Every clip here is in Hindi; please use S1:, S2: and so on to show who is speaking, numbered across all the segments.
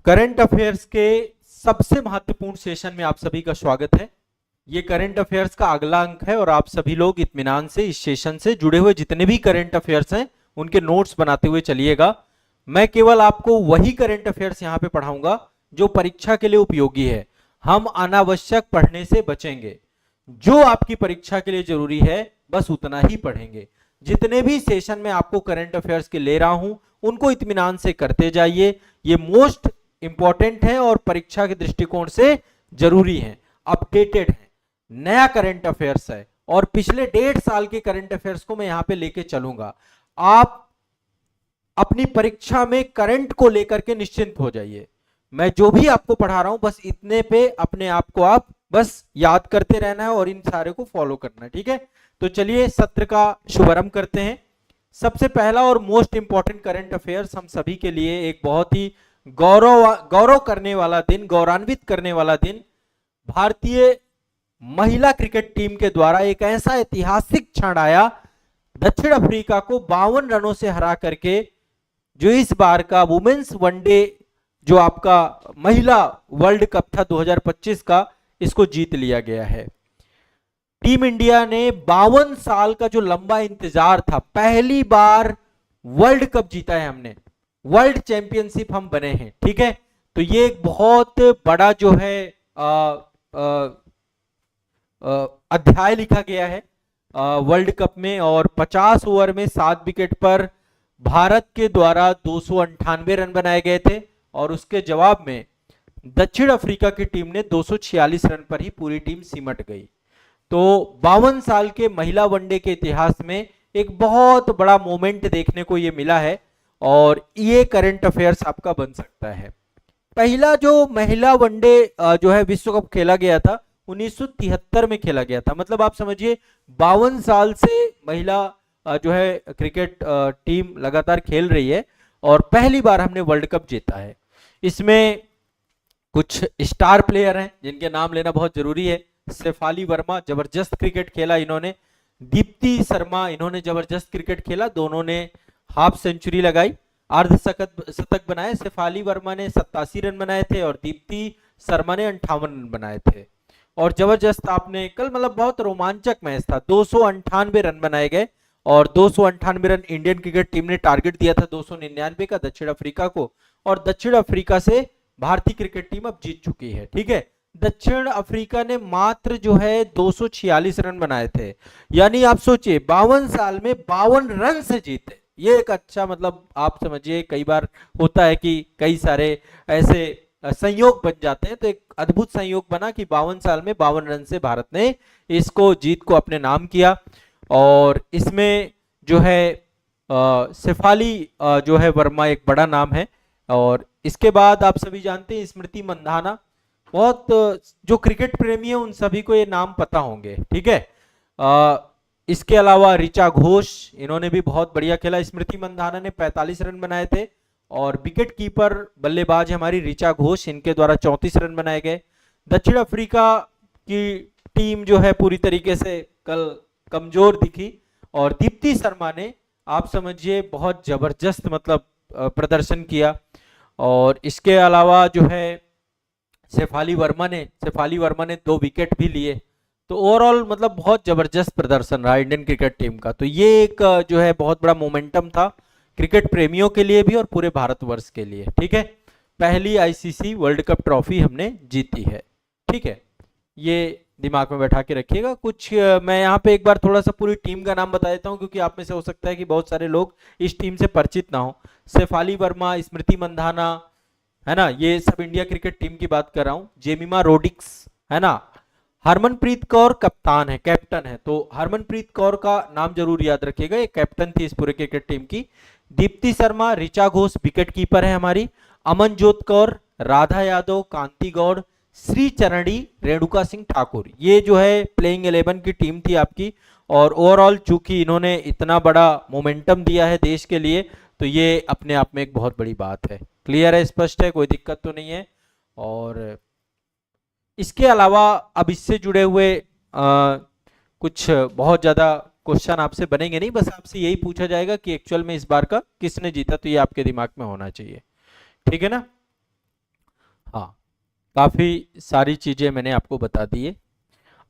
S1: करंट अफेयर्स के सबसे महत्वपूर्ण सेशन में आप सभी का स्वागत है। ये करंट अफेयर्स का अगला अंक है और आप सभी लोग इत्मीनान से इस सेशन से जुड़े हुए जितने भी करंट अफेयर्स हैं उनके नोट्स बनाते हुए चलिएगा। मैं केवल आपको वही करंट अफेयर्स यहाँ पे पढ़ाऊंगा जो परीक्षा के लिए उपयोगी है। हम अनावश्यक पढ़ने से बचेंगे। जो आपकी परीक्षा के लिए जरूरी है बस उतना ही पढ़ेंगे। जितने भी सेशन में आपको करंट अफेयर्स के ले रहा हूं उनको इत्मीनान से करते जाइए। ये मोस्ट इंपॉर्टेंट है और परीक्षा के दृष्टिकोण से जरूरी है, अपडेटेड है, नया करंट अफेयर्स है और पिछले 1.5 साल के करंट अफेयर्स को मैं यहां पे लेके चलूंगा। आप अपनी परीक्षा में करंट को लेकर के निश्चिंत हो जाइए। मैं जो भी आपको पढ़ा रहा हूं बस इतने पे अपने आप को आप बस याद करते रहना है और इन सारे को फॉलो करना है, ठीक है। तो चलिए सत्र का शुभारंभ करते हैं। सबसे पहला और मोस्ट इंपॉर्टेंट करंट अफेयर्स हम सभी के लिए एक बहुत ही गौरव करने वाला दिन, गौरवान्वित करने वाला दिन, भारतीय महिला क्रिकेट टीम के द्वारा एक ऐसा ऐतिहासिक क्षण आया, दक्षिण अफ्रीका को 52 रनों से हरा करके जो इस बार का वुमेन्स वनडे जो आपका महिला वर्ल्ड कप था 2025 का, इसको जीत लिया गया है। टीम इंडिया ने 52 साल का जो लंबा इंतजार था, पहली बार वर्ल्ड कप जीता है हमने, वर्ल्ड चैंपियनशिप हम बने हैं, ठीक है। तो ये एक बहुत बड़ा जो है अध्याय लिखा गया है वर्ल्ड कप में। और 50 ओवर में 7 विकेट पर भारत के द्वारा 298 रन बनाए गए थे और उसके जवाब में दक्षिण अफ्रीका की टीम ने 246 रन पर ही पूरी टीम सिमट गई। तो 52 साल के महिला वनडे के इतिहास में एक बहुत बड़ा मोमेंट देखने को ये मिला है और ये करंट अफेयर्स आपका बन सकता है। पहला जो महिला वनडे जो है विश्व कप खेला गया था 1973 में खेला गया था। मतलब आप समझिए 52 साल से महिला जो है क्रिकेट टीम लगातार खेल रही है और पहली बार हमने वर्ल्ड कप जीता है। इसमें कुछ स्टार प्लेयर हैं जिनके नाम लेना बहुत जरूरी है। शेफाली वर्मा, जबरदस्त क्रिकेट खेला इन्होंने। दीप्ति शर्मा, इन्होंने जबरदस्त क्रिकेट खेला, दोनों ने हाफ सेंचुरी लगाई, अर्धशतक बनाए। शेफाली वर्मा ने 87 रन बनाए थे और दीप्ति शर्मा ने 58 रन बनाए थे। और जबरदस्त आपने कल मतलब बहुत रोमांचक मैच था, 298 रन बनाए गए और 298 रन इंडियन क्रिकेट टीम ने टारगेट दिया था 299 का दक्षिण अफ्रीका को, और दक्षिण अफ्रीका से भारतीय क्रिकेट टीम अब जीत चुकी है, ठीक है। दक्षिण अफ्रीका ने मात्र जो है 246 रन बनाए थे, यानी आप सोचिए 52 साल में 52 रन से जीते। ये एक अच्छा, मतलब आप समझिए कई बार होता है कि कई सारे ऐसे संयोग बन जाते हैं, तो एक अद्भुत संयोग बना कि 52 साल में 52 रन से भारत ने इसको जीत को अपने नाम किया। और इसमें जो है शेफाली जो है वर्मा एक बड़ा नाम है। और इसके बाद आप सभी जानते हैं स्मृति मंधाना, बहुत जो क्रिकेट प्रेमी है उन सभी को ये नाम पता होंगे, ठीक है। इसके अलावा ऋचा घोष, इन्होंने भी बहुत बढ़िया खेला। स्मृति मंधाना ने 45 रन बनाए थे और विकेट कीपर बल्लेबाज हमारी ऋचा घोष, इनके द्वारा 34 रन बनाए गए। दक्षिण अफ्रीका की टीम जो है पूरी तरीके से कल कमजोर दिखी और दीप्ति शर्मा ने आप समझिए बहुत जबरदस्त मतलब प्रदर्शन किया। और इसके अलावा जो है शेफाली वर्मा ने 2 विकेट भी लिए। तो ओवरऑल मतलब बहुत जबरदस्त प्रदर्शन रहा इंडियन क्रिकेट टीम का। तो ये एक जो है बहुत बड़ा मोमेंटम था क्रिकेट प्रेमियों के लिए भी और पूरे भारतवर्ष के लिए, ठीक है। पहली आईसीसी वर्ल्ड कप ट्रॉफी हमने जीती है, ठीक है। ये दिमाग में बैठा के रखिएगा। कुछ मैं यहाँ पे एक बार थोड़ा सा पूरी टीम का नाम बता देता हूँ क्योंकि आप में से हो सकता है कि बहुत सारे लोग इस टीम से परिचित ना हो। शेफाली वर्मा, स्मृति मंधाना, है ना, ये सब इंडिया क्रिकेट टीम की बात कर रहा हूँ। जेमिमा रोड्रिग्स, है ना। हरमनप्रीत कौर कैप्टन है, तो हरमनप्रीत कौर का नाम जरूर याद रखिएगा, ये कैप्टन थी इस पूरे क्रिकेट टीम की। दीप्ति शर्मा, ऋचा घोष विकेट कीपर है हमारी। अमनजोत कौर, राधा यादव, कांति गौड़, श्री चरणी, रेणुका सिंह ठाकुर, ये जो है प्लेइंग 11 की टीम थी आपकी। और ओवरऑल चूंकि इन्होंने इतना बड़ा मोमेंटम दिया है देश के लिए तो ये अपने आप में एक बहुत बड़ी बात है। क्लियर है, स्पष्ट है, कोई दिक्कत तो नहीं है। और इसके अलावा अब इससे जुड़े हुए कुछ बहुत ज्यादा क्वेश्चन आपसे बनेंगे नहीं, बस आपसे यही पूछा जाएगा कि एक्चुअल में इस बार का किसने जीता, तो ये आपके दिमाग में होना चाहिए, ठीक है ना। हाँ, काफी सारी चीजें मैंने आपको बता दी है।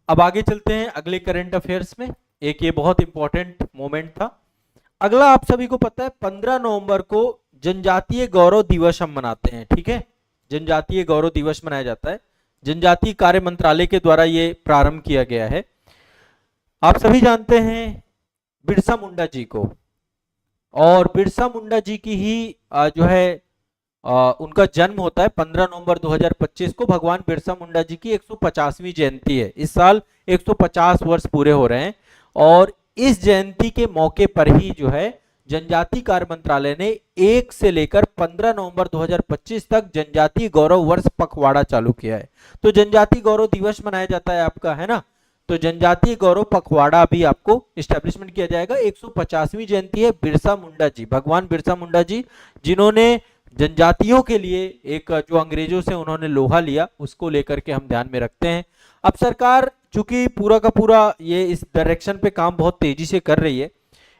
S1: अब आगे चलते हैं अगले करंट अफेयर्स में। एक ये बहुत इंपॉर्टेंट मोमेंट था। अगला आप सभी को पता है 15 नवंबर को जनजातीय गौरव दिवस हम मनाते हैं, ठीक है। जनजातीय गौरव दिवस मनाया जाता है, जनजातीय कार्य मंत्रालय के द्वारा ये प्रारंभ किया गया है। आप सभी जानते हैं बिरसा मुंडा जी को, और बिरसा मुंडा जी की ही जो है उनका जन्म होता है 15 नवंबर 2025 को। भगवान बिरसा मुंडा जी की 150वीं जयंती है। इस साल 150 वर्ष पूरे हो रहे हैं, और इस जयंती के मौके पर ही जो है जनजातीय कार्य मंत्रालय ने 1 से लेकर 15 नवंबर 2025 तक जनजातीय गौरव वर्ष पखवाड़ा चालू किया है। तो जनजातीय गौरव दिवस मनाया जाता है आपका, है ना। तो जनजातीय गौरव पखवाड़ा भी आपको इस्टेब्लिशमेंट किया जाएगा। 150वीं जयंती है बिरसा मुंडा जी, भगवान बिरसा मुंडा जी, जिन्होंने जनजातियों के लिए एक जो अंग्रेजों से उन्होंने लोहा लिया, उसको लेकर के हम ध्यान में रखते हैं। अब सरकार चूंकि पूरा का पूरा ये इस डायरेक्शन पे काम बहुत तेजी से कर रही है।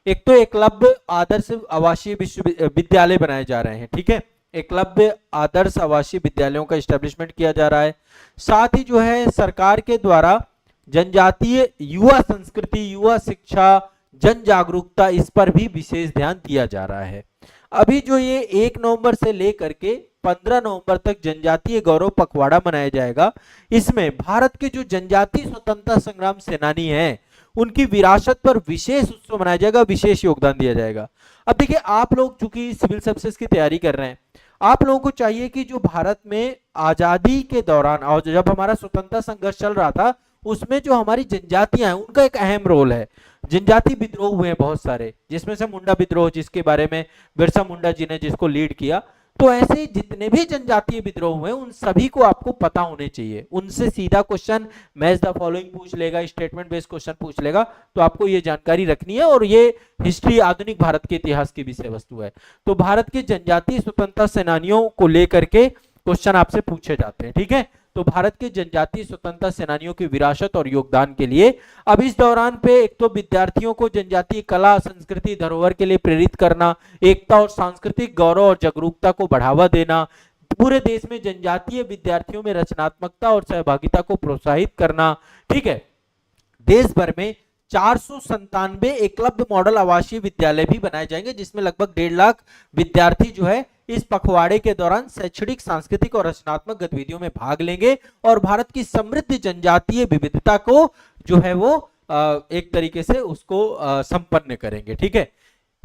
S1: एक तो एकलव्य आदर्श आवासीय विद्यालय बनाए जा रहे हैं, ठीक है। एकलव्य आदर्श आवासीय विद्यालयों का इस्टेब्लिशमेंट किया जा रहा है। साथ ही जो है सरकार के द्वारा जनजातीय युवा संस्कृति, युवा शिक्षा, जन जागरूकता, इस पर भी विशेष ध्यान दिया जा रहा है। अभी जो ये 1 नवंबर से लेकर के 15 नवंबर तक जनजातीय गौरव पखवाड़ा मनाया जाएगा, इसमें भारत के जो जनजातीय स्वतंत्रता संग्राम सेनानी हैं उनकी विरासत पर विशेष उत्सव मनाया जाएगा, विशेष योगदान दिया जाएगा। अब देखिए, आप लोग चूंकि सिविल सर्विसेज की तैयारी कर रहे हैं, आप लोगों को चाहिए कि जो भारत में आजादी के दौरान और जब हमारा स्वतंत्रता संघर्ष चल रहा था, उसमें जो हमारी जनजातियां हैं उनका एक अहम रोल है। जनजाति विद्रोह हुए हैं बहुत सारे, जिसमें से मुंडा विद्रोह, जिसके बारे में बिरसा मुंडा जी ने जिसको लीड किया। तो ऐसे जितने भी जनजातीय विद्रोह हुए उन सभी को आपको पता होने चाहिए। उनसे सीधा क्वेश्चन मैच द फॉलोइंग पूछ लेगा, स्टेटमेंट बेस्ड क्वेश्चन पूछ लेगा, तो आपको ये जानकारी रखनी है। और ये हिस्ट्री, आधुनिक भारत के इतिहास की विषय वस्तु है। तो भारत के जनजातीय स्वतंत्रता सेनानियों को लेकर के क्वेश्चन आपसे पूछे जाते हैं, ठीक है। तो भारत के जनजातीय स्वतंत्रता सेनानियों की विरासत और योगदान के लिए अब इस दौरान पे एक तो विद्यार्थियों को जनजातीय कला, संस्कृति, धरोहर के लिए प्रेरित करना, एकता और सांस्कृतिक गौरव और जागरूकता को बढ़ावा देना, पूरे देश में जनजातीय विद्यार्थियों में रचनात्मकता और सहभागिता को प्रोत्साहित करना, ठीक है। देश भर में 497 एकलव्य मॉडल आवासीय विद्यालय भी बनाए जाएंगे, जिसमें लगभग 1.5 लाख विद्यार्थी जो है इस पखवाड़े के दौरान शैक्षणिक, सांस्कृतिक और रचनात्मक गतिविधियों में भाग लेंगे और भारत की समृद्ध जनजातीय विविधता को जो है वो एक तरीके से उसको संपन्न करेंगे, ठीक है।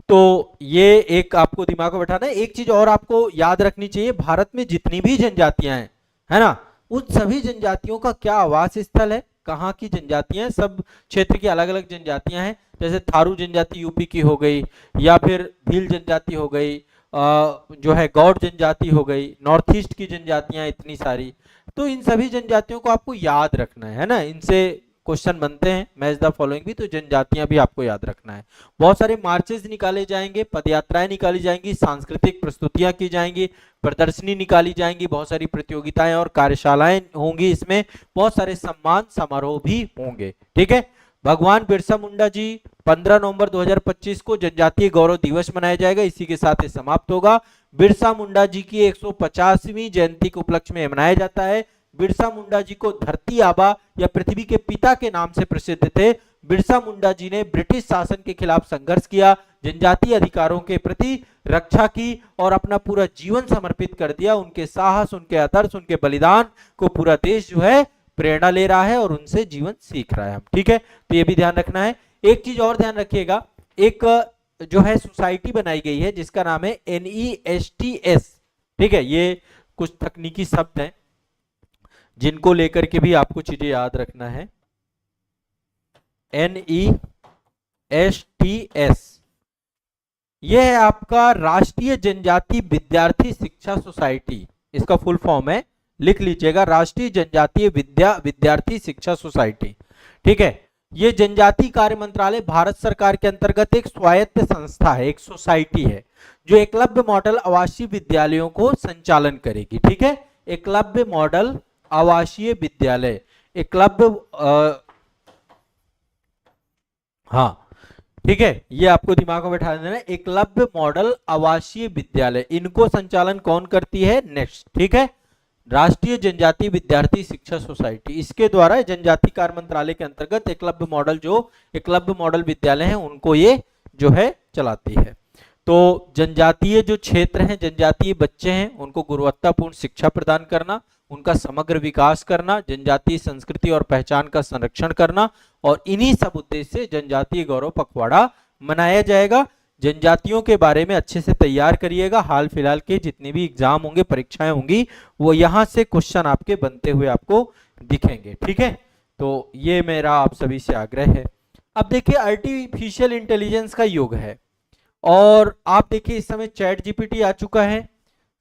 S1: तो ये एक आपको दिमाग में बैठाना है। एक चीज और आपको याद रखनी चाहिए, भारत में जितनी भी जनजातियां हैं, है ना, उन सभी जनजातियों का क्या आवास स्थल है, कहाँ की जनजातियां हैं, सब क्षेत्र की अलग अलग जनजातियां हैं। जैसे थारू जनजाति यूपी की हो गई, या फिर भील जनजाति हो गई, जो है गौड़ जनजाति हो गई, नॉर्थ ईस्ट की जनजातियां इतनी सारी। तो इन सभी जनजातियों को आपको याद रखना है ना, इनसे क्वेश्चन बनते हैं। मैच द फॉलोइंग भी, तो जनजातियां भी आपको याद रखना है। बहुत सारे मार्चेस निकाले जाएंगे, पदयात्राएं निकाली जाएंगी, सांस्कृतिक प्रस्तुतियां की जाएंगी, प्रदर्शनी निकाली जाएंगी, बहुत सारी प्रतियोगिताएं और कार्यशालाएं होंगी, इसमें बहुत सारे सम्मान समारोह भी होंगे, ठीक है। भगवान बिरसा मुंडा जी 15 नवंबर 2025 को जनजातीय गौरव दिवस मनाया जाएगा। इसी के साथ ये समाप्त होगा। बिरसा मुंडा जी की 150वीं जयंती के उपलक्ष्य में मनाया जाता है। बिरसा मुंडा जी को धरती आबा या पृथ्वी के पिता के नाम से प्रसिद्ध थे। बिरसा मुंडा जी ने ब्रिटिश शासन के खिलाफ संघर्ष किया, जनजातीय अधिकारों के प्रति रक्षा की और अपना पूरा जीवन समर्पित कर दिया। उनके साहस, उनके आदर्श, उनके बलिदान को पूरा देश जो है प्रेरणा ले रहा है और उनसे जीवन सीख रहा है हम, ठीक है। तो ये भी ध्यान रखना है। एक चीज और ध्यान रखिएगा, एक जो है सोसाइटी बनाई गई है जिसका नाम है NESTS, ठीक है। ये कुछ तकनीकी शब्द हैं जिनको लेकर के भी आपको चीजें याद रखना है। NESTS ये है आपका राष्ट्रीय जनजातीय विद्यार्थी शिक्षा सोसाइटी, इसका फुल फॉर्म है, लिख लीजिएगा, राष्ट्रीय जनजातीय विद्यार्थी शिक्षा सोसाइटी, ठीक है। ये जनजातीय कार्य मंत्रालय भारत सरकार के अंतर्गत एक स्वायत्त संस्था है, एक सोसाइटी है जो एकलव्य मॉडल आवासीय विद्यालयों को संचालन करेगी, ठीक है। एकलव्य मॉडल आवासीय विद्यालय, एकलव्य हाँ, ठीक है, ये आपको दिमाग में बैठा देना है। एकलव्य मॉडल आवासीय विद्यालय, इनको संचालन कौन करती है? नेक्स्ट, ठीक है, राष्ट्रीय जनजातीय विद्यार्थी शिक्षा सोसाइटी, इसके द्वारा जनजाति कार्य मंत्रालय के अंतर्गत एकलव्य मॉडल, जो एकलव्य मॉडल विद्यालय हैं उनको ये जो है चलाती है। तो जनजातीय जो क्षेत्र हैं, जनजातीय बच्चे हैं, उनको गुणवत्तापूर्ण शिक्षा प्रदान करना, उनका समग्र विकास करना, जनजातीय संस्कृति और पहचान का संरक्षण करना, और इन्हीं सब उद्देश्य से जनजातीय गौरव पखवाड़ा मनाया जाएगा। जनजातियों के बारे में अच्छे से तैयार करिएगा। हाल फिलहाल के जितने भी एग्जाम होंगे, परीक्षाएं होंगी, वो यहाँ से क्वेश्चन आपके बनते हुए आपको दिखेंगे। ठीक है, तो ये मेरा आप सभी से आग्रह है। अब देखिए आर्टिफिशियल इंटेलिजेंस का युग है, और आप देखिए इस समय चैट जीपीटी आ चुका है,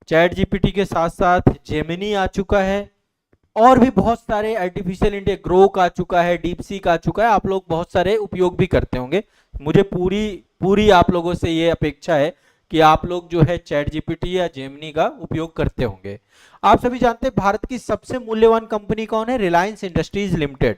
S1: चैट जीपीटी के साथ साथ जेमिनी आ चुका है, और भी बहुत सारे आर्टिफिशियल इंटेलिजेंस, ग्रोक आ चुका है, डीपसीक आ चुका है। आप लोग बहुत सारे उपयोग भी करते होंगे। मुझे पूरी आप लोगों से ये अपेक्षा है कि आप लोग जो है चैट जीपीटी या जेमिनी का उपयोग करते होंगे। आप सभी जानते हैं भारत की सबसे मूल्यवान कंपनी कौन है? रिलायंस इंडस्ट्रीज लिमिटेड,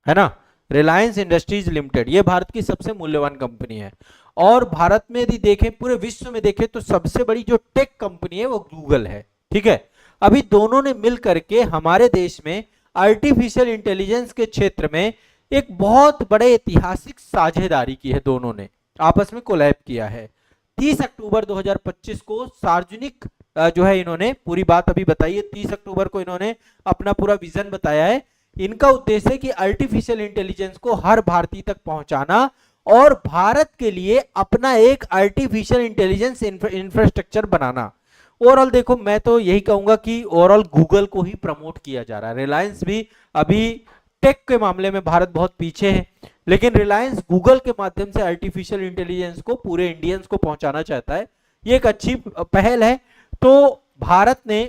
S1: है ना। रिलायंस इंडस्ट्रीज लिमिटेड ये भारत की सबसे मूल्यवान कंपनी है। और भारत में यदि देखें, पूरे विश्व में देखें, तो सबसे बड़ी जो टेक कंपनी है वो गूगल है। ठीक है, अभी दोनों ने मिल करके हमारे देश में आर्टिफिशियल इंटेलिजेंस के क्षेत्र में एक बहुत बड़े ऐतिहासिक साझेदारी की है। दोनों ने आपस में कोलैब किया है। 30 अक्टूबर 2025 को सार्वजनिक जो है इन्होंने पूरी बात अभी बताई है। 30 अक्टूबर को इन्होंने अपना पूरा विजन बताया है। इनका उद्देश्य है कि आर्टिफिशियल इंटेलिजेंस को हर भारतीय तक पहुंचाना और भारत के लिए अपना एक आर्टिफिशियल इंटेलिजेंस इंफ्रास्ट्रक्चर बनाना। ओवरऑल देखो, मैं तो यही कहूंगा कि ओवरऑल गूगल को ही प्रमोट किया जा रहा है। रिलायंस भी अभी टेक के मामले में भारत बहुत पीछे है, लेकिन रिलायंस गूगल के माध्यम से आर्टिफिशियल इंटेलिजेंस को पूरे इंडियंस को पहुंचाना चाहता है। ये एक अच्छी पहल है। तो भारत ने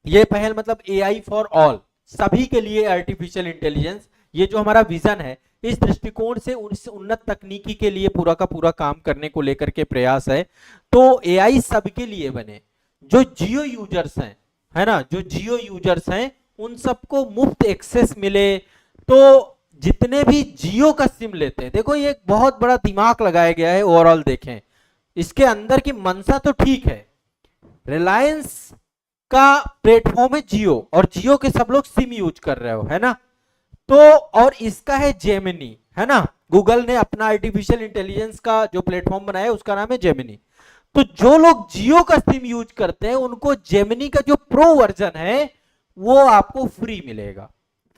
S1: ये पहल, मतलब एआई फॉर ऑल, सभी के लिए आर्टिफिशियल इंटेलिजेंस, ये जो हमारा विजन है, इस दृष्टिकोण से उन्नत तकनीकी के लिए पूरा का पूरा काम करने को लेकर के प्रयास है। तो एआई सबके लिए बने। जो जियो यूजर्स हैं, है ना, जो जियो यूजर्स हैं उन सबको मुफ्त एक्सेस मिले। तो जितने भी जियो का सिम लेते हैं, देखो ये एक बहुत बड़ा दिमाग लगाया गया है। ओवरऑल देखें, इसके अंदर की मंशा तो ठीक है, रिलायंस का प्लेटफॉर्म है जियो, और जियो के सब लोग सिम यूज कर रहे हो, है ना। तो और इसका है जेमिनी, है ना। गूगल ने अपना आर्टिफिशियल इंटेलिजेंस का जो प्लेटफॉर्म बनाया है उसका नाम है जेमिनी। तो जो लोग जियो का सिम यूज करते हैं उनको जेमिनी का जो प्रो वर्जन है वो आपको फ्री मिलेगा।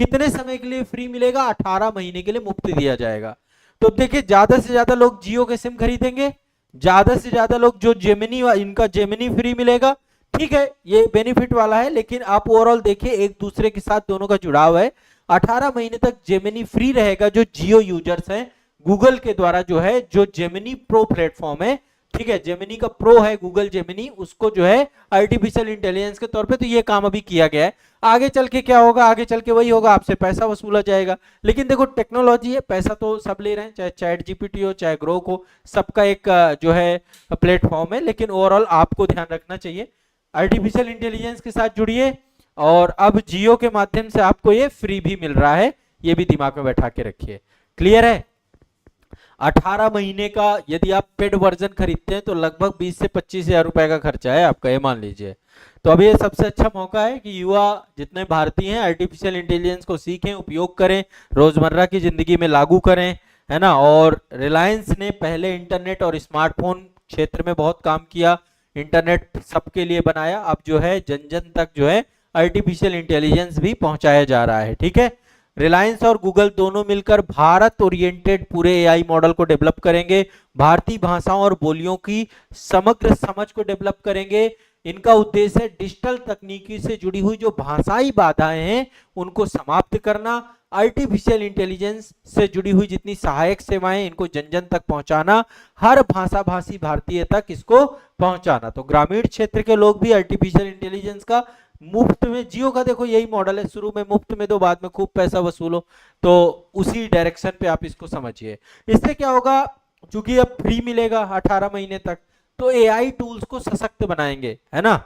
S1: कितने समय के लिए फ्री मिलेगा? 18 महीने के लिए मुफ्त दिया जाएगा। तो देखिए, ज्यादा से ज्यादा लोग जियो के सिम खरीदेंगे, ज्यादा से ज्यादा लोग जो जेमिनी, इनका जेमिनी फ्री मिलेगा। ठीक है, ये बेनिफिट वाला है, लेकिन आप ओवरऑल देखिए एक दूसरे के साथ दोनों का जुड़ाव है। 18 महीने तक जेमिनी फ्री रहेगा जो जियो यूजर्स हैं। गूगल के द्वारा जो है, जो जेमिनी प्रो प्लेटफॉर्म है, ठीक है, जेमिनी का प्रो है गूगल जेमिनी, उसको जो है आर्टिफिशियल इंटेलिजेंस के तौर पे तो ये काम अभी किया गया है। आगे चल के क्या होगा? आगे चल के वही होगा, आपसे पैसा वसूला जाएगा। लेकिन देखो, टेक्नोलॉजी है, पैसा तो सब ले रहे हैं, चाहे चैट जीपीटी हो, चाहे ग्रोक हो, सबका एक जो है प्लेटफॉर्म है। लेकिन ओवरऑल आपको ध्यान रखना चाहिए, आर्टिफिशियल इंटेलिजेंस के साथ जुड़िए। और अब जियो के माध्यम से आपको ये फ्री भी मिल रहा है, ये भी दिमाग में बैठा के रखिए। क्लियर है? 18 महीने का यदि आप पेड वर्जन खरीदते हैं तो लगभग 20 से 25 हजार रुपए का खर्चा है आपका, ये मान लीजिए। तो अभी ये सबसे अच्छा मौका है कि युवा जितने भारतीय हैं आर्टिफिशियल इंटेलिजेंस को सीखें, उपयोग करें, रोजमर्रा की जिंदगी में लागू करें, है ना। और रिलायंस ने पहले इंटरनेट और स्मार्टफोन क्षेत्र में बहुत काम किया, इंटरनेट सबके लिए बनाया। अब जो है जन जन तक जो है आर्टिफिशियल इंटेलिजेंस भी पहुंचाया जा रहा है। ठीक है, रिलायंस और गूगल दोनों मिलकर भारत ओरिएंटेड पूरे एआई मॉडल को डेवलप करेंगे, भारतीय भाषाओं और बोलियों की समग्र समझ को डेवलप करेंगे। इनका उद्देश्य है डिजिटल तकनीकी से जुड़ी हुई जो भाषाई बाधाएं हैं उनको समाप्त करना, आर्टिफिशियल इंटेलिजेंस से जुड़ी हुई जितनी सहायक सेवाएं इनको जन जन तक पहुंचाना, हर भाषा भाषी भारतीय तक इसको पहुंचाना। तो ग्रामीण क्षेत्र के लोग भी आर्टिफिशियल इंटेलिजेंस का मुफ्त में, जियो का देखो यही मॉडल है, शुरू में मुफ्त में दो, बाद में खूब पैसा वसूलो। तो उसी डायरेक्शन पे आप इसको समझिए। इससे क्या होगा, चूंकि अब फ्री मिलेगा 18 महीने तक, तो एआई टूल्स को सशक्त बनाएंगे, है ना।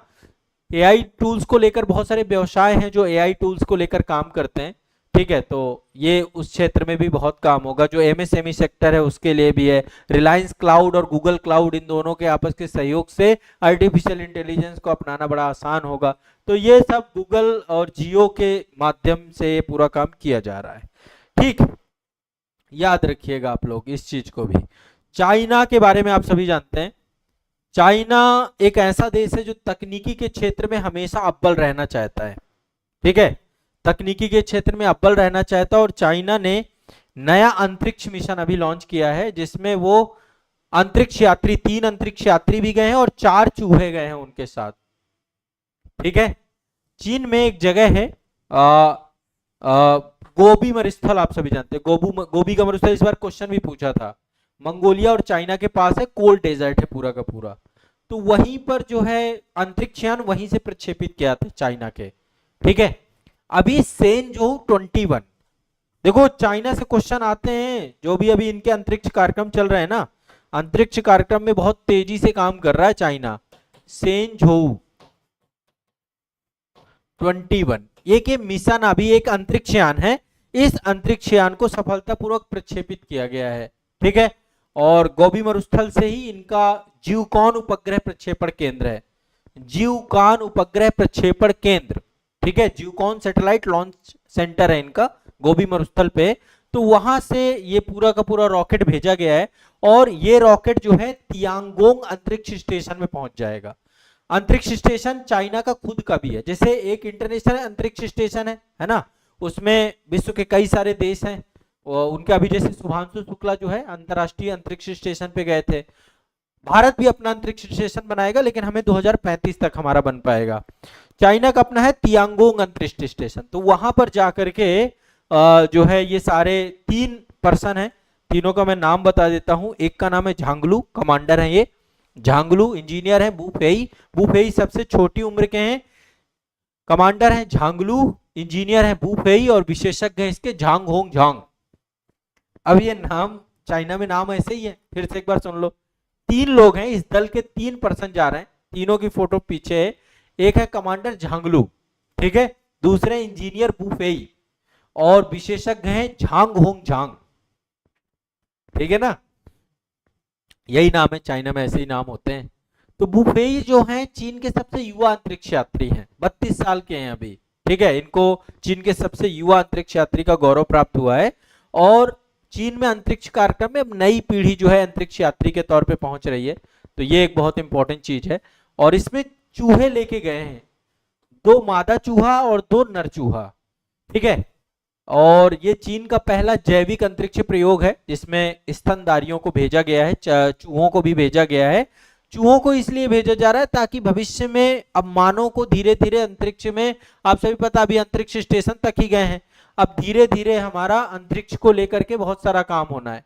S1: एआई टूल्स को लेकर बहुत सारे व्यवसाय हैं जो एआई टूल्स को लेकर काम करते हैं। ठीक है, तो ये उस क्षेत्र में भी बहुत काम होगा। जो एमएसएमई सेक्टर है उसके लिए भी है। रिलायंस क्लाउड और गूगल क्लाउड, इन दोनों के आपस के सहयोग से आर्टिफिशियल इंटेलिजेंस को अपनाना बड़ा आसान होगा। तो ये सब गूगल और जियो के माध्यम से ये पूरा काम किया जा रहा है। ठीक, याद रखिएगा आप लोग इस चीज को भी। चाइना के बारे में आप सभी जानते हैं। चाइना एक ऐसा देश है जो तकनीकी के क्षेत्र में हमेशा अव्वल रहना चाहता है। ठीक है, तकनीकी के क्षेत्र में अव्वल रहना चाहता है। और चाइना ने नया अंतरिक्ष मिशन अभी लॉन्च किया है, जिसमें वो अंतरिक्ष यात्री, 3 अंतरिक्ष यात्री भी गए हैं और 4 चूहे गए हैं उनके साथ। ठीक है, चीन में एक जगह है गोबी मरुस्थल, आप सभी जानते हैं। गोबी का मरुस्थल इस बार क्वेश्चन भी पूछा था। मंगोलिया और चाइना के पास है, कोल्ड डेजर्ट है पूरा का पूरा। तो वहीं पर जो है अंतरिक्ष यान वहीं से प्रक्षेपित किया था चाइना के। ठीक है, अभी सेंजोऊ 21, देखो चाइना से क्वेश्चन आते हैं, जो भी अभी इनके अंतरिक्ष कार्यक्रम चल रहे हैं ना, अंतरिक्ष कार्यक्रम में बहुत तेजी से काम कर रहा है चाइना। सेंजोऊ 21 एक मिशन, अभी एक अंतरिक्ष यान है, इस अंतरिक्ष यान को सफलतापूर्वक प्रक्षेपित किया गया है। ठीक है, और गोबी मरुस्थल से ही इनका जीवकॉन उपग्रह प्रक्षेपण केंद्र है। जीवकॉन उपग्रह प्रक्षेपण केंद्र, ठीक है, जीवकॉन सैटेलाइट लॉन्च सेंटर है इनका गोबी मरुस्थल पे। तो वहां से ये पूरा का पूरा रॉकेट भेजा गया है और ये रॉकेट जो है तियांगोंग अंतरिक्ष स्टेशन में पहुंच जाएगा। अंतरिक्ष स्टेशन चाइना का खुद का भी है, जैसे एक इंटरनेशनल अंतरिक्ष स्टेशन है ना, उसमें विश्व के कई सारे देश हैं। उनके अभी जैसे शुभांशु शुक्ला जो है अंतरराष्ट्रीय अंतरिक्ष स्टेशन पे गए थे। भारत भी अपना अंतरिक्ष स्टेशन बनाएगा, लेकिन हमें 2035 तक हमारा बन पाएगा। चाइना का अपना है तियांगोंग अंतरिक्ष स्टेशन। तो वहां पर जाकर के जो है ये सारे 3 पर्सन हैं, तीनों का मैं नाम बता देता हूं। एक का नाम है झांगलू, कमांडर है ये झांगलू। इंजीनियर है बूफेई, बूफेई सबसे छोटी उम्र के हैं। कमांडर है झांगलू, इंजीनियर है बूफेई और विशेषज्ञ है इसके झांग होंग झांग। अब ये नाम चाइना में नाम ऐसे ही है, फिर से एक बार सुन लो। 3 लोग हैं इस दल के, 3 पर्सन जा रहे हैं, तीनों की फोटो पीछे है। एक है कमांडर झांगलू, ठीक है, दूसरे इंजीनियर बूफेई और विशेषज्ञ हैं झांग होंग झांग। ठीक है ना, यही नाम है, चाइना में ऐसे ही नाम होते हैं। तो बूफेई जो हैं चीन के सबसे युवा अंतरिक्ष यात्री हैं, 32 साल के हैं अभी। ठीक है, इनको चीन के सबसे युवा अंतरिक्ष यात्री का गौरव प्राप्त हुआ है। और चीन में अंतरिक्ष कार्यक्रम में अब नई पीढ़ी जो है अंतरिक्ष यात्री के तौर पे पहुंच रही है। तो ये एक बहुत इंपॉर्टेंट चीज है। और इसमें चूहे लेके गए हैं, 2 मादा चूहा और 2 नर चूहा। ठीक है, और ये चीन का पहला जैविक अंतरिक्ष प्रयोग है, जिसमें स्तनधारियों को भेजा गया है, चूहों को भी भेजा गया है। चूहों को इसलिए भेजा जा रहा है ताकि भविष्य में अब मानव को धीरे धीरे अंतरिक्ष में, आप सभी पता अभी अंतरिक्ष स्टेशन तक ही गए हैं, अब धीरे धीरे हमारा अंतरिक्ष को लेकर के बहुत सारा काम होना है।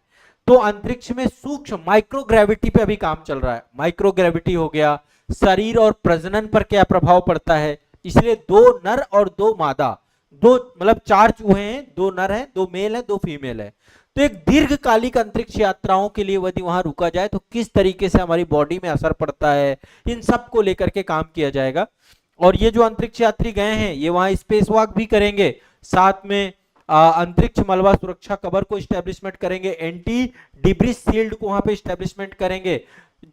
S1: तो अंतरिक्ष में सूक्ष्म माइक्रोग्रेविटी पे अभी काम चल रहा है। माइक्रोग्रेविटी हो गया, शरीर और प्रजनन पर क्या प्रभाव पड़ता है, इसलिए 2 नर और 2 मादा, 2 मतलब 4 चूहे हैं, 2 नर हैं, 2 मेल हैं, 2 फीमेल है। तो एक दीर्घकालिक अंतरिक्ष यात्राओं के लिए यदि वहां रुका जाए तो किस तरीके से हमारी बॉडी में असर पड़ता है, इन सब को लेकर के काम किया जाएगा। और ये जो अंतरिक्ष यात्री गए हैं ये वहां स्पेस वॉक भी करेंगे, साथ में अंतरिक्ष मलबा सुरक्षा कवर को स्टैब्लिशमेंट करेंगे, एंटी डिब्रिस शील्ड को वहां पे स्टैब्लिशमेंट करेंगे,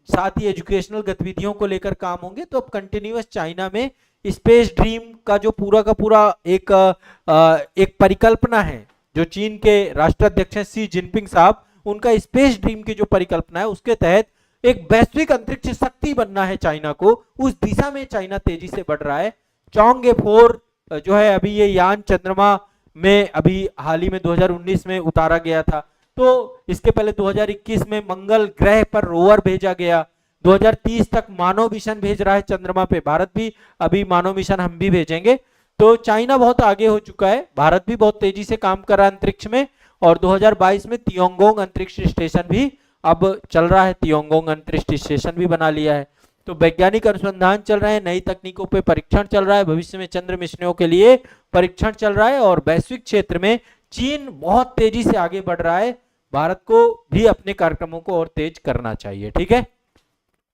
S1: साथ ही एजुकेशनल गतिविधियों को लेकर काम होंगे। तो अब कंटिन्यूअस चाइना में स्पेस ड्रीम का जो पूरा का पूरा एक परिकल्पना है, जो चीन के राष्ट्राध्यक्ष हैं शी जिनपिंग साहब, उनका स्पेस ड्रीम की जो परिकल्पना है उसके तहत एक वैश्विक अंतरिक्ष शक्ति बनना है चाइना को, उस दिशा में चाइना तेजी से बढ़ रहा है। चोंगे 4 जो है अभी ये यान चंद्रमा में अभी हाल ही में 2019 में उतारा गया था। तो इसके पहले 2021 में मंगल ग्रह पर रोवर भेजा गया, 2030 तक मानव मिशन भेज रहा है चंद्रमा पे, भारत भी अभी मानव मिशन हम भी भेजेंगे। तो चाइना बहुत आगे हो चुका है, भारत भी बहुत तेजी से काम कर रहा है अंतरिक्ष में। और 2022 में तियांगोंग अंतरिक्ष स्टेशन भी अब चल रहा है, तियांगोंग अंतरिक्ष स्टेशन भी बना लिया है। तो वैज्ञानिक अनुसंधान चल रहे हैं, नई तकनीकों पे परीक्षण चल रहा है, भविष्य में चंद्र मिशनों के लिए परीक्षण चल रहा है। और वैश्विक क्षेत्र में चीन बहुत तेजी से आगे बढ़ रहा है, भारत को भी अपने कार्यक्रमों को और तेज करना चाहिए। ठीक है,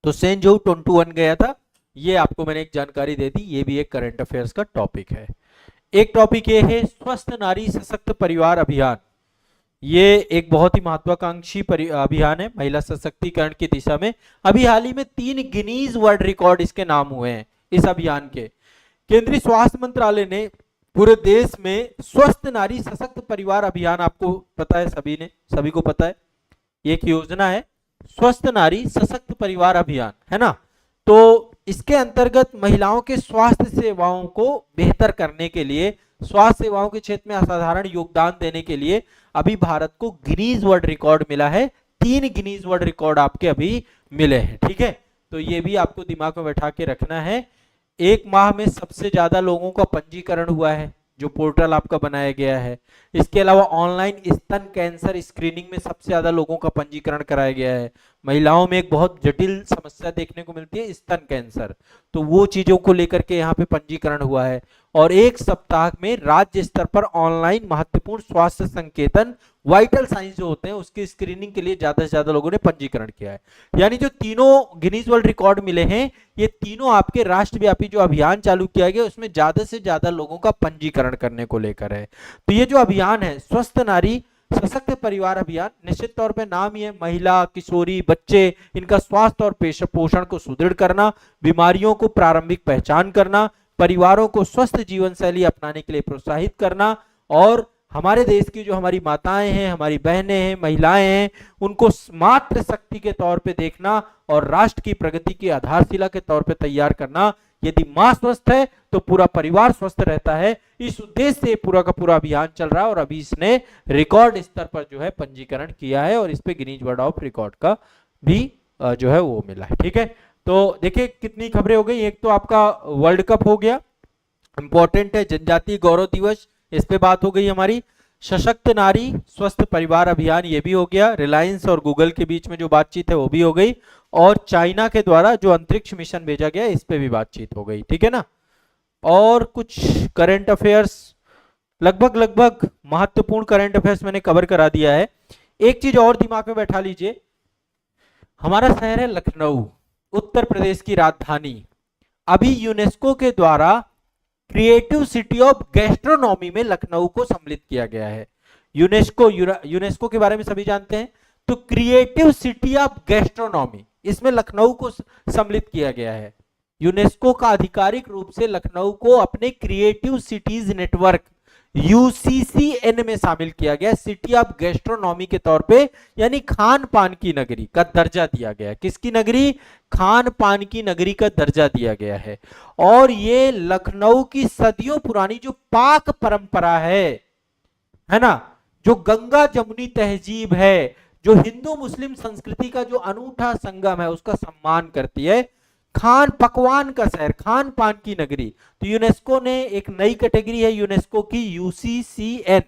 S1: तो सेंजोऊ 21 गया था, ये आपको मैंने एक जानकारी दे दी, ये भी एक करंट अफेयर्स का टॉपिक है। एक टॉपिक ये है स्वस्थ नारी सशक्त परिवार अभियान। ये एक बहुत ही महत्वाकांक्षी अभियान है महिला सशक्तिकरण की दिशा में। अभी हाल ही में 3 गिनीज वर्ल्ड रिकॉर्ड इसके नाम हुए हैं इस अभियान के। केंद्रीय स्वास्थ्य मंत्रालय ने पूरे देश में स्वस्थ नारी सशक्त परिवार अभियान, आपको पता है, सभी को पता है, एक योजना है स्वस्थ नारी सशक्त परिवार अभियान, है ना। तो इसके अंतर्गत महिलाओं के स्वास्थ्य सेवाओं को बेहतर करने के लिए, स्वास्थ्य सेवाओं के क्षेत्र में असाधारण योगदान देने के लिए अभी भारत को गिनीज वर्ल्ड रिकॉर्ड मिला है। 3 गिनीज वर्ल्ड रिकॉर्ड आपके अभी मिले हैं, ठीक है। तो ये भी आपको दिमाग में बैठा के रखना है। एक माह में सबसे ज्यादा लोगों का पंजीकरण हुआ है, जो पोर्टल आपका बनाया गया है। इसके अलावा ऑनलाइन स्तन कैंसर स्क्रीनिंग में सबसे ज्यादा लोगों का पंजीकरण कराया गया है। महिलाओं में एक बहुत जटिल समस्या देखने को मिलती है स्तन कैंसर, तो वो चीजों को लेकर के यहाँ पे पंजीकरण हुआ है। और एक सप्ताह में राज्य स्तर पर ऑनलाइन महत्वपूर्ण स्वास्थ्य संकेतन, वाइटल साइंस जो होते हैं, उसकी स्क्रीनिंग के लिए ज्यादा से ज्यादा लोगों ने पंजीकरण किया है। यानी जो तीनों गिनीज वर्ल्ड रिकॉर्ड मिले हैं, ये तीनों आपके राष्ट्रव्यापी जो अभियान चालू किया गया उसमें ज्यादा से ज्यादा लोगों का पंजीकरण करने को लेकर है। तो ये जो अभियान है स्वस्थ नारी सशक्त परिवार अभियान, निश्चित तौर पे नाम ही है, महिला, किशोरी, बच्चे, इनका स्वास्थ्य और पोषण को सुदृढ़ करना, बीमारियों को प्रारंभिक पहचान करना, परिवारों को स्वस्थ जीवन शैली अपनाने के लिए प्रोत्साहित करना, और हमारे देश की जो हमारी माताएं हैं, हमारी बहनें हैं, महिलाएं हैं, उनको मातृ शक्ति के तौर पे देखना और राष्ट्र की प्रगति की आधारशिला के तौर पे तैयार करना। यदि मां स्वस्थ है तो पूरा परिवार स्वस्थ रहता है। इस उद्देश्य से पूरा का पूरा अभियान चल रहा है और अभी इसने रिकॉर्ड स्तर पर जो है पंजीकरण किया है और इस पे गिनीज वर्ल्ड ऑफ रिकॉर्ड का भी जो है वो मिला है, ठीक है। तो देखिए कितनी खबरें हो गई। एक तो आपका वर्ल्ड कप हो गया, इंपॉर्टेंट है, जनजातीय गौरव दिवस, इस पे बात हो गई हमारी। सशक्त नारी स्वस्थ परिवार अभियान, ये भी हो गया। रिलायंस और गूगल के बीच में जो बातचीत है वो भी हो गई, और चाइना के द्वारा जो अंतरिक्ष मिशन भेजा गया इस पे भी बातचीत हो गई, ठीक है ना। और कुछ करंट अफेयर्स, लगभग महत्वपूर्ण करंट अफेयर्स मैंने कवर करा दिया है। एक चीज और दिमाग में बैठा लीजिए, हमारा शहर है लखनऊ, उत्तर प्रदेश की राजधानी। अभी यूनेस्को के द्वारा क्रिएटिव सिटी ऑफ गैस्ट्रोनॉमी में लखनऊ को सम्मिलित किया गया है। यूनेस्को के बारे में सभी जानते हैं, तो क्रिएटिव सिटी ऑफ गैस्ट्रोनॉमी, इसमें लखनऊ को सम्मिलित किया गया है। यूनेस्को का आधिकारिक रूप से लखनऊ को अपने क्रिएटिव सिटीज नेटवर्क यूसीसीएन में शामिल किया गया, सिटी ऑफ गैस्ट्रोनॉमी के तौर पे, यानी खान पान की नगरी का दर्जा दिया गया है। किसकी नगरी? खान पान की नगरी का दर्जा दिया गया है। और ये लखनऊ की सदियों पुरानी जो पाक परंपरा है ना, जो गंगा जमुनी तहजीब है, जो हिंदू मुस्लिम संस्कृति का जो अनूठा संगम है, उसका सम्मान करती है। खान पकवान का शहर, खान पान की नगरी। तो यूनेस्को ने एक नई कैटेगरी है यूनेस्को की, यूसीसीएन,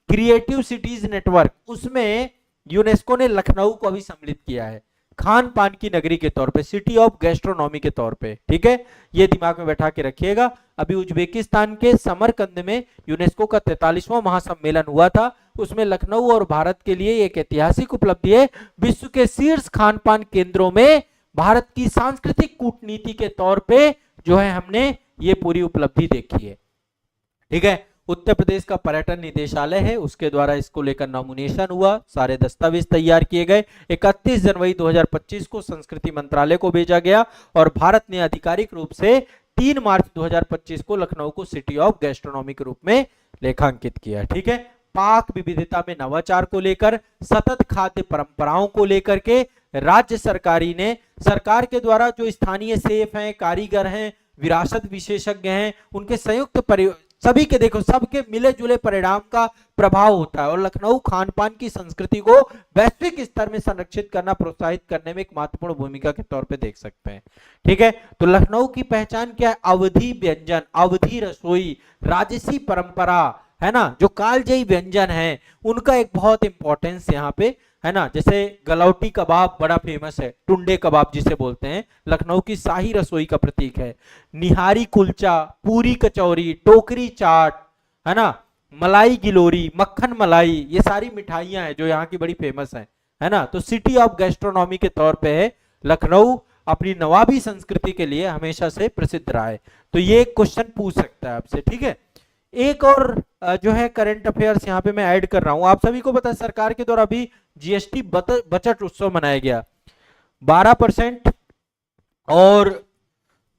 S1: क्रिएटिव सिटीज नेटवर्क, उसमें यूनेस्को ने लखनऊ को भी सम्मिलित किया है खान पान की नगरी के तौर पे, सिटी ऑफ गैस्ट्रोनॉमी के तौर पे, ठीक है। ये दिमाग में बैठा के रखिएगा। अभी उज्बेकिस्तान के समरकंद में यूनेस्को का 43वां महासम्मेलन हुआ था, उसमें लखनऊ और भारत के लिए एक ऐतिहासिक उपलब्धि है। विश्व के शीर्ष खान पान केंद्रों में भारत की सांस्कृतिक कूटनीति के तौर पे जो है हमने ये पूरी उपलब्धि देखी है, ठीक है। उत्तर प्रदेश का पर्यटन निदेशालय है, उसके द्वारा इसको लेकर नॉमिनेशन हुआ, सारे दस्तावेज तैयार किए गए। 31 जनवरी 2025 को संस्कृति मंत्रालय को भेजा गया और भारत ने आधिकारिक रूप से 3 मार्च 2025 को लखनऊ को सिटी ऑफ गैस्ट्रोनॉमी के रूप में लेखांकित किया, ठीक है। पाक विविधता में नवाचार को लेकर, सतत खाद्य परंपराओं को लेकर के राज्य सरकार के द्वारा जो स्थानीय सेफ हैं, कारीगर हैं, विरासत विशेषज्ञ हैं, उनके संयुक्त सभी के देखो सबके मिले जुले परिणाम का प्रभाव होता है। और लखनऊ खान पान की संस्कृति को वैश्विक स्तर में संरक्षित करना, प्रोत्साहित करने में एक महत्वपूर्ण भूमिका के तौर पे देख सकते हैं, ठीक है। तो लखनऊ की पहचान क्या है? अवधी व्यंजन, अवधी रसोई, राजसी परंपरा, है ना, जो कालजयी व्यंजन है उनका एक बहुत इंपॉर्टेंस यहाँ पे है ना। जैसे गलौटी कबाब बड़ा फेमस है, टुंडे कबाब जिसे बोलते हैं, लखनऊ की शाही रसोई का प्रतीक है। निहारी कुलचा, पूरी कचौरी, टोकरी चाट, है ना, मलाई गिलोरी, मक्खन मलाई, ये सारी मिठाइयां हैं जो यहाँ की बड़ी फेमस हैं, है ना। तो सिटी ऑफ गैस्ट्रोनॉमी के तौर पे है लखनऊ, अपनी नवाबी संस्कृति के लिए हमेशा से प्रसिद्ध रहा है। तो ये क्वेश्चन पूछ सकता है आपसे, ठीक है। एक और जो है करंट अफेयर्स यहाँ पे मैं ऐड कर रहा हूँ। आप सभी को पता है सरकार के द्वारा अभी जीएसटी बचत उत्सव मनाया गया। 12% और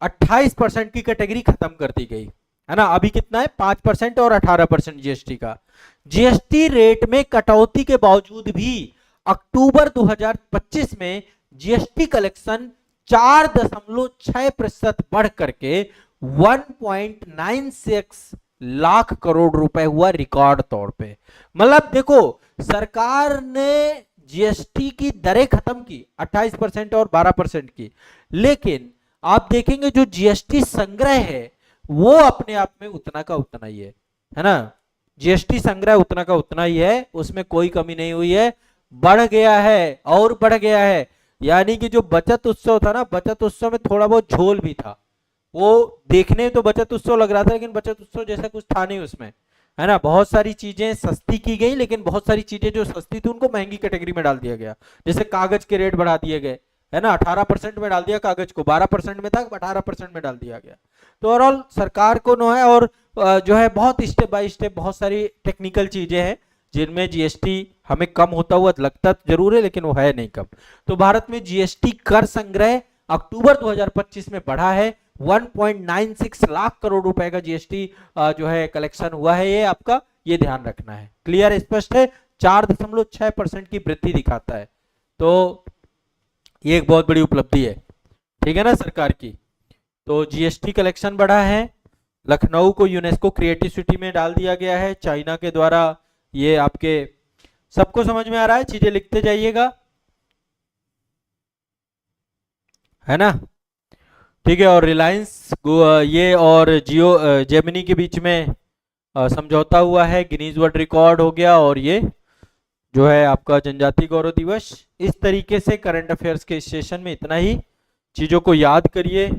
S1: 28% की कैटेगरी खत्म कर दी गई है ना। अभी कितना है 5% और 18% जीएसटी का। जीएसटी रेट में कटौती के बावजूद भी अक्टूबर 2025 में जीएसटी कलेक्शन 4.6% बढ़ करके 1.96 लाख करोड़ रुपए हुआ रिकॉर्ड तौर पे। मतलब देखो सरकार ने जीएसटी की दरें खत्म की 28% और 12% की, लेकिन आप देखेंगे जो जीएसटी संग्रह है वो अपने आप में उतना का उतना ही है ना। जीएसटी संग्रह उतना का उतना ही है, उसमें कोई कमी नहीं हुई है, बढ़ गया है और बढ़ गया है। यानी कि जो बचत उत्सव था ना, बचत उत्सव में थोड़ा बहुत झोल भी था। वो देखने में तो बचत उत्सव लग रहा था, लेकिन बचत उत्सव जैसा कुछ था नहीं उसमें, है ना। बहुत सारी चीजें सस्ती की गई, लेकिन बहुत सारी चीजें जो सस्ती थी उनको महंगी कैटेगरी में डाल दिया गया। जैसे कागज के रेट बढ़ा दिए गए, है ना, 18% में डाल दिया कागज को, 12% में था 18% में डाल दिया गया। तो ओवरऑल सरकार को नो है, और जो है बहुत स्टेप बाय स्टेप बहुत सारी टेक्निकल चीजें हैं जिनमें जीएसटी हमें कम होता हुआ लगता जरूर है, लेकिन वो है नहीं कम। तो भारत में जीएसटी कर संग्रह अक्टूबर 2025 में बढ़ा है, 1.96 लाख करोड़ रुपए का जीएसटी जो है कलेक्शन हुआ है। ये आपका ये ध्यान रखना है, क्लियर स्पष्ट है। 4.6% की वृद्धि दिखाता है, तो ये एक बहुत बड़ी उपलब्धि है, ठीक है ना सरकार की। तो जीएसटी कलेक्शन बढ़ा है। लखनऊ को यूनेस्को क्रिएटिव सिटी में डाल दिया गया है चाइना के द्वारा। ये आपके सबको समझ में आ रहा है, चीजें लिखते जाइएगा, है ना, ठीक है। और रिलायंस ये और जियो जेमिनी के बीच में समझौता हुआ है, गिनीज वर्ल्ड रिकॉर्ड हो गया, और ये जो है आपका जनजातीय गौरव दिवस। इस तरीके से करंट अफेयर्स के सेशन में इतना ही, चीजों को याद करिए,